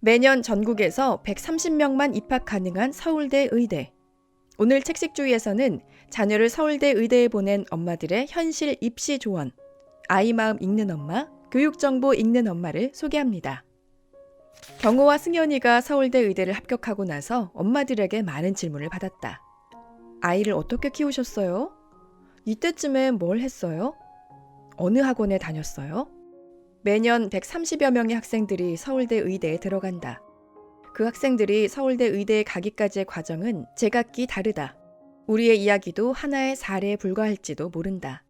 매년 전국에서 130명만 입학 가능한 서울대 의대. 오늘 책식주의에서는 자녀를 서울대 의대에 보낸 엄마들의 현실 입시 조언, 아이 마음 읽는 엄마, 교육정보 읽는 엄마를 소개합니다. 경호와 승현이가 서울대 의대를 합격하고 나서 엄마들에게 많은 질문을 받았다. 아이를 어떻게 키우셨어요? 이때쯤엔 뭘 했어요? 어느 학원에 다녔어요? 매년 130여 명의 학생들이 서울대 의대에 들어간다. 그 학생들이 서울대 의대에 가기까지의 과정은 제각기 다르다. 우리의 이야기도 하나의 사례에 불과할지도 모른다.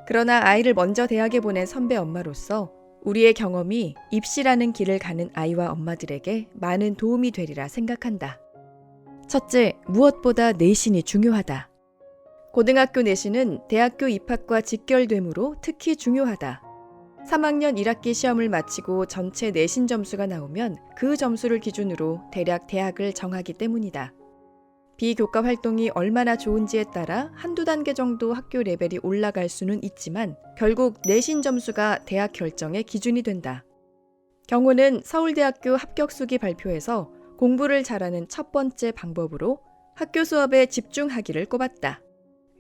그러나 아이를 먼저 대학에 보낸 선배 엄마로서 우리의 경험이 입시라는 길을 가는 아이와 엄마들에게 많은 도움이 되리라 생각한다. 첫째, 무엇보다 내신이 중요하다. 고등학교 내신은 대학교 입학과 직결되므로 특히 중요하다. 3학년 1학기 시험을 마치고 전체 내신 점수가 나오면 그 점수를 기준으로 대략 대학을 정하기 때문이다. 비교과 활동이 얼마나 좋은지에 따라 한두 단계 정도 학교 레벨이 올라갈 수는 있지만 결국 내신 점수가 대학 결정의 기준이 된다. 경호는 서울대학교 합격수기 발표에서 공부를 잘하는 첫 번째 방법으로 학교 수업에 집중하기를 꼽았다.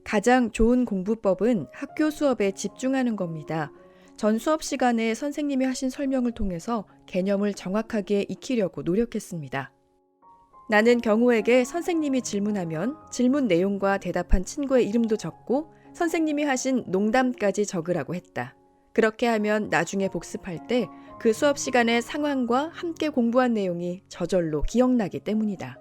가장 좋은 공부법은 학교 수업에 집중하는 겁니다. 전 수업 시간에 선생님이 하신 설명을 통해서 개념을 정확하게 익히려고 노력했습니다. 나는 경호에게 선생님이 질문하면 질문 내용과 대답한 친구의 이름도 적고 선생님이 하신 농담까지 적으라고 했다. 그렇게 하면 나중에 복습할 때 그 수업 시간의 상황과 함께 공부한 내용이 저절로 기억나기 때문이다.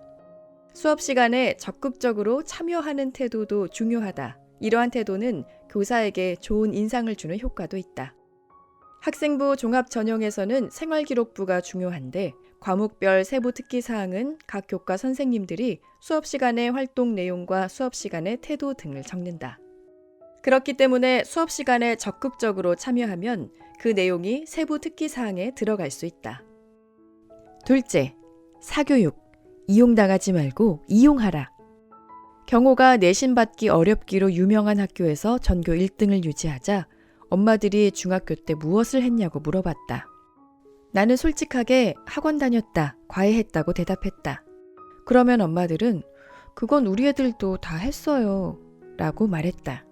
수업 시간에 적극적으로 참여하는 태도도 중요하다. 이러한 태도는 교사에게 좋은 인상을 주는 효과도 있다. 학생부 종합전형에서는 생활기록부가 중요한데 과목별 세부 특기사항은 각 교과 선생님들이 수업 시간의 활동 내용과 수업 시간의 태도 등을 적는다. 그렇기 때문에 수업 시간에 적극적으로 참여하면 그 내용이 세부 특기사항에 들어갈 수 있다. 둘째, 사교육. 이용당하지 말고 이용하라. 경호가 내신 받기 어렵기로 유명한 학교에서 전교 1등을 유지하자 엄마들이 중학교 때 무엇을 했냐고 물어봤다. 나는 솔직하게 학원 다녔다, 과외했다고 대답했다. 그러면 엄마들은 그건 우리 애들도 다 했어요 라고 말했다.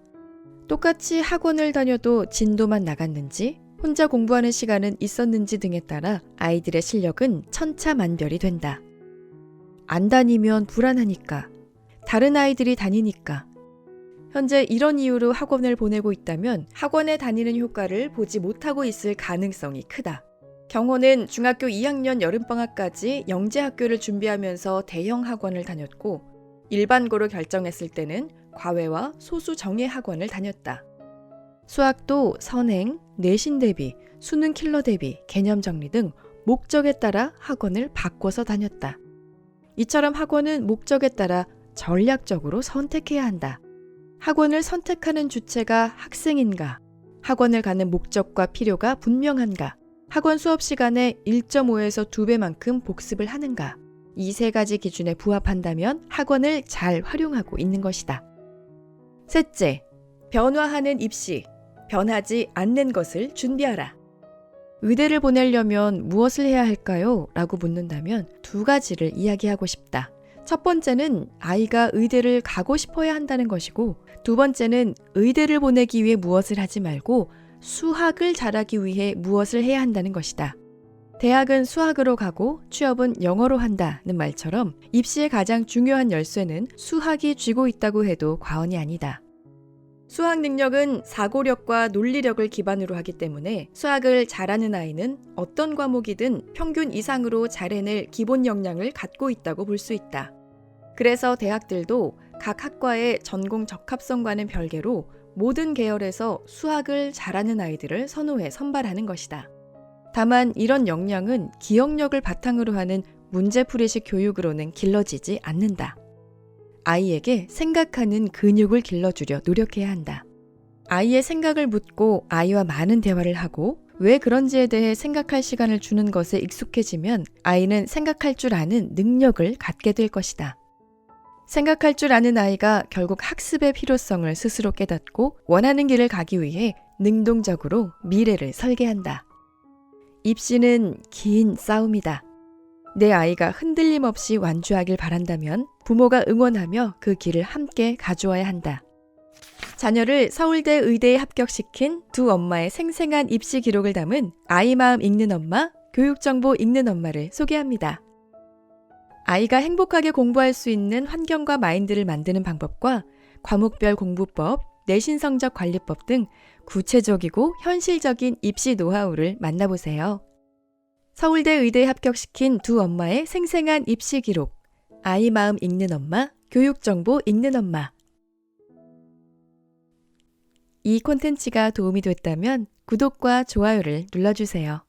똑같이 학원을 다녀도 진도만 나갔는지 혼자 공부하는 시간은 있었는지 등에 따라 아이들의 실력은 천차만별이 된다. 안 다니면 불안하니까, 다른 아이들이 다니니까. 현재 이런 이유로 학원을 보내고 있다면 학원에 다니는 효과를 보지 못하고 있을 가능성이 크다. 경호는 중학교 2학년 여름방학까지 영재학교를 준비하면서 대형 학원을 다녔고 일반고로 결정했을 때는 과외와 소수 정예 학원을 다녔다. 수학도 선행, 내신 대비, 수능 킬러 대비, 개념 정리 등 목적에 따라 학원을 바꿔서 다녔다. 이처럼 학원은 목적에 따라 전략적으로 선택해야 한다. 학원을 선택하는 주체가 학생인가? 학원을 가는 목적과 필요가 분명한가? 학원 수업 시간에 1.5에서 2배만큼 복습을 하는가? 이 세 가지 기준에 부합한다면 학원을 잘 활용하고 있는 것이다. 셋째, 변화하는 입시. 변하지 않는 것을 준비하라. 의대를 보내려면 무엇을 해야 할까요? 라고 묻는다면 두 가지를 이야기하고 싶다. 첫 번째는 아이가 의대를 가고 싶어야 한다는 것이고 두 번째는 의대를 보내기 위해 무엇을 하지 말고 수학을 잘하기 위해 무엇을 해야 한다는 것이다. 대학은 수학으로 가고 취업은 영어로 한다는 말처럼 입시의 가장 중요한 열쇠는 수학이 쥐고 있다고 해도 과언이 아니다. 수학 능력은 사고력과 논리력을 기반으로 하기 때문에 수학을 잘하는 아이는 어떤 과목이든 평균 이상으로 잘 해낼 기본 역량을 갖고 있다고 볼 수 있다. 그래서 대학들도 각 학과의 전공 적합성과는 별개로 모든 계열에서 수학을 잘하는 아이들을 선호해 선발하는 것이다. 다만 이런 역량은 기억력을 바탕으로 하는 문제풀이식 교육으로는 길러지지 않는다. 아이에게 생각하는 근육을 길러주려 노력해야 한다. 아이의 생각을 묻고 아이와 많은 대화를 하고 왜 그런지에 대해 생각할 시간을 주는 것에 익숙해지면 아이는 생각할 줄 아는 능력을 갖게 될 것이다. 생각할 줄 아는 아이가 결국 학습의 필요성을 스스로 깨닫고 원하는 길을 가기 위해 능동적으로 미래를 설계한다. 입시는 긴 싸움이다. 내 아이가 흔들림 없이 완주하길 바란다면 부모가 응원하며 그 길을 함께 가주어야 한다. 자녀를 서울대 의대에 합격시킨 두 엄마의 생생한 입시 기록을 담은 아이 마음 읽는 엄마, 교육정보 읽는 엄마를 소개합니다. 아이가 행복하게 공부할 수 있는 환경과 마인드를 만드는 방법과 과목별 공부법, 내신 성적 관리법 등 구체적이고 현실적인 입시 노하우를 만나보세요. 서울대 의대에 합격시킨 두 엄마의 생생한 입시 기록, 아이 마음 읽는 엄마, 교육정보 읽는 엄마. 이 콘텐츠가 도움이 됐다면 구독과 좋아요를 눌러주세요.